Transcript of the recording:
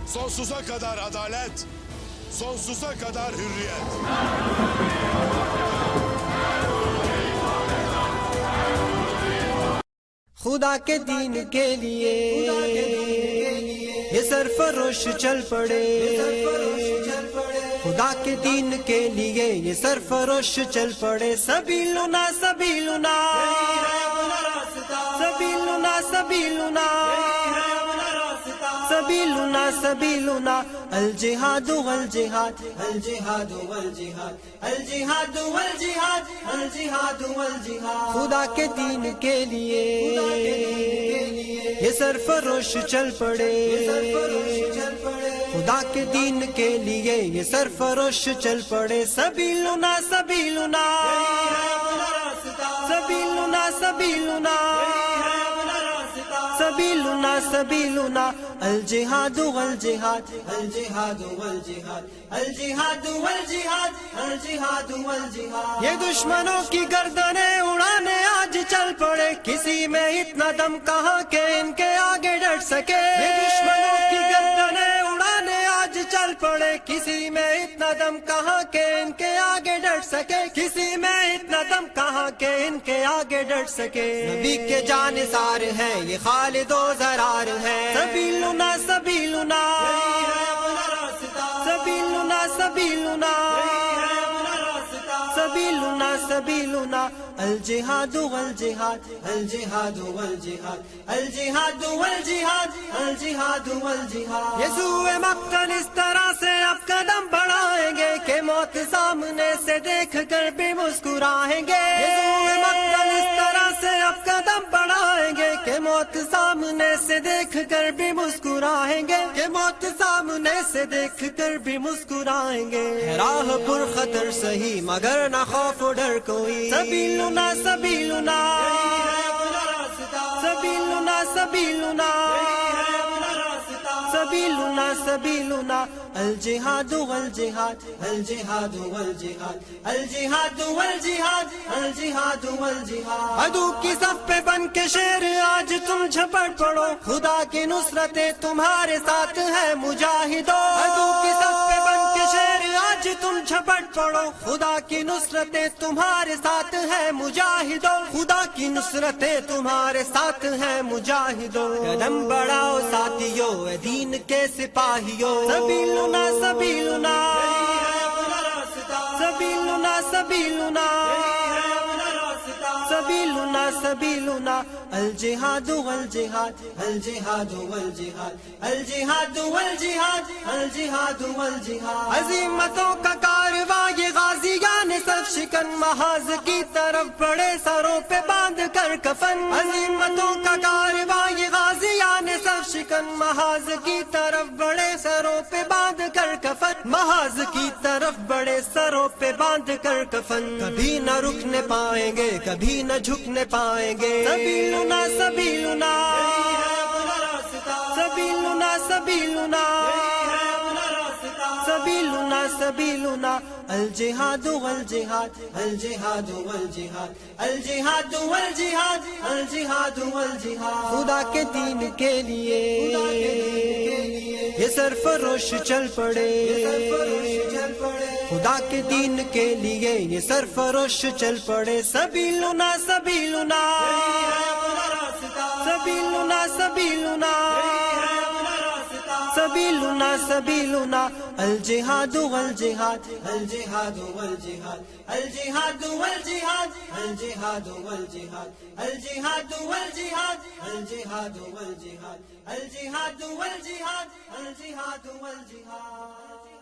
sonsuza kadar adalet, sonsuza kadar hürriyet. خدا کے دین کے لیے یہ سرفروش چل پڑے، خدا کے دین کے لیے یہ سرفروش چل پڑے. سبیلنا سبیلنا سبیلنا سبیلنا سبیلنا سبیلنا الجہاد والجہاد الجہاد والجہاد الجہاد والجہاد الجہاد والجہاد. خدا کے دین کے لیے یہ سرفروش چل پڑے، خدا کے دین کے لیے یہ سرفروش چل پڑے. سبیلنا سبیلنا سبیلنا سبیلنا سبیلنا سبیلنا الجہاد والجہاد الجہاد والجہاد الجہاد والجہاد الجہاد والجہاد. یہ دشمنوں کی گردنیں اڑانے آج چل پڑے، کسی میں اتنا دم کہاں کہ ان کے آگے ڈٹ سکے. یہ دشمنوں کی گردنیں اڑانے آج چل پڑے، کسی میں اتنا دم کہاں کہ ان کے آگے ڈٹ سکے. کسی میں اتنا دم کہاں کہ ان کے آگے ڈٹ سکے. نبی کے جانثار ہیں یہ خالد و زرار ہیں. سبیلنا سبیلنا سبیلنا سبیلنا سبیلنا سبیلنا الجہاد والجہاد الجہاد والجہاد الجہاد والجہاد الجہاد والجہاد. یسوع مقتل اس طرح سے اب قدم بڑھائیں گے کہ موت سامنے سے دیکھ کر بھی مسکرائیں گے. یسوع مقتل اس طرح سے اب قدم بڑھائیں گے کہ موت سامنے سے دیکھ کر بھی مسکرائیں گے، کہ موت سامنے سے دیکھ کر بھی مسکرائیں گے. راہ پر خطر سہی مگر نہ خوف و ڈر کوئی. سبیلنا سبیلنا سبیلنا سبیلنا سبیلنا سبیلنا الجہاد والجہاد الجہاد والجہاد الجہاد والجہاد الجہاد والجہاد. عدو کی صف پہ بن کے شیر آج تم جھپٹ پڑو، خدا کی نصرتیں تمہارے ساتھ ہے مجاہدو. عدو کی صف پہ بن کے شیر آج تم جھپٹ پڑو، خدا کی نصرتیں تمہارے ساتھ ہے مجاہدو. خدا کی نصرتیں تمہارے ساتھ ہے مجاہدو. قدم بڑھاؤ ساتھیو اے دین کے سپاہیو. سبیلنا سبیلنا سبیلنا سبیلنا سبیلنا سبیلنا الجہاد والجہاد الجہاد والجہاد الجہاد والجہاد الجہاد والجہاد. عظیمتوں کا کارواں یہ غازیان سب شکن محاذ کی طرف بڑے سروں پہ باندھ کر کفن. عظیمتوں کا کارواں یہ غازیان سب شکن محاذ کی طرف بڑے سروں پہ باندھ کر کفن. محاذ کی طرف بڑے سروں پہ باندھ کر کفن. کبھی نہ رکنے پائیں گے کبھی نہ جھکنے پائیں گے. سبیلنا سبیلنا سبیلنا سبیلنا سبیلنا سبیلنا الجہاد والجہاد الجہاد والجہاد الجہاد والجہاد الجہاد والجہاد. خدا کے دین کے لیے یہ سرفروش چل پڑے، خدا کے دین کے لیے یہ سرفروش چل پڑے. سبیلنا سبیلنا سبیلنا سبیلنا سبیلنا سبیلنا الجہاد والجہاد الجہاد والجہاد الجہاد والجہاد الجہاد والجہاد الجہاد والجہاد الجہاد والجہاد الجہاد والجہاد الجہاد والجہاد.